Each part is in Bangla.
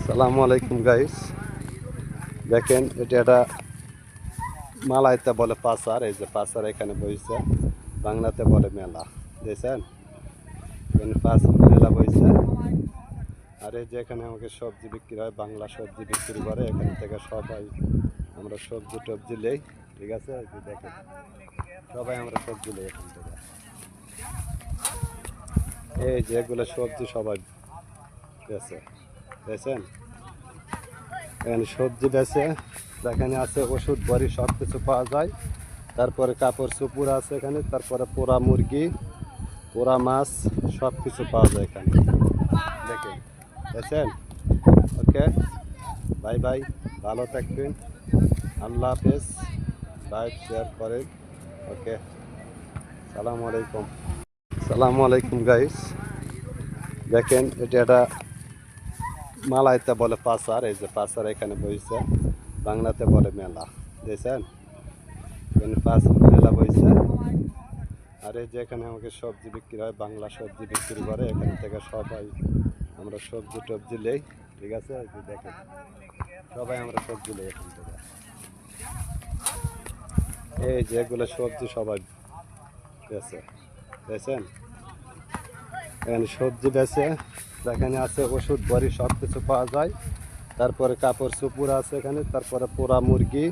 সালামু আলাইকুম গাইস। দেখেন এটা একটা মালাইতে বলে পাচার। এই যে পাচার এখানে বইছে, বাংলাতে বলে মেলা। দেখছেন এখানে পাচার মেলা বইছে। আর এই যে এখানে আমাকে সবজি বিক্রি হয়, বাংলা সবজি বিক্রি করে। এখান থেকে সবাই আমরা সবজি টবজি নেই, ঠিক আছে। এই যে দেখেন সবাই আমরা সবজি নেই এখান থেকে। এই যেগুলো সবজি সবাই বেছে, দেখছেন এখানে সবজি বেছে। এখানে আছে ওষুধ বড়ি, সব কিছু পাওয়া যায়। তারপরে কাপড় চোপড় আছে এখানে, তারপরে পোড়া মুরগি, পোড়া মাছ, সব কিছু পাওয়া যায় এখানে। দেখেন দেখছেন। ওকে, বাই বাই, ভালো থাকবেন, আল্লাহ হাফেজ। লাইক শেয়ার করেন। ওকে, সালামু আলাইকুম। সালামু আলাইকুম গাইস। দেখেন এটা একটা মালাইতে বলে পাচার। এই যে পাচার এখানে বইছে, বাংলাতে বলে মেলা। দেখছেন এখানে পাচার মেলা বইছে। আর এই যে এখানে আমাকে সবজি বিক্রি হয়, বাংলা সবজি বিক্রি করে। এখান থেকে সবাই আমরা সবজি টবজি নেই, ঠিক আছে। এই যে দেখেন সবাই আমরা সবজি নেই এখান থেকে। এই যেগুলো সবজি সবাই বেছে, দেখছেন এখানে সবজি বেছে। এখানে আছে ওষুধ বড়ি, সব কিছু পাওয়া যায়। তারপরে কাপড় চোপড় আছে এখানে, তারপরে পোড়া মুরগি,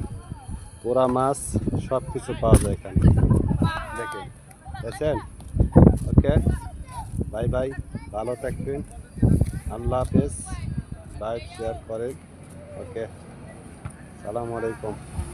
পোড়া মাছ, সব কিছু পাওয়া যায় এখানে। দেখেন দেখছেন। ওকে, বাই বাই, ভালো থাকবেন, আল্লাহ হাফেজ। লাইক শেয়ার করেন। ওকে, সালামু আলাইকুম।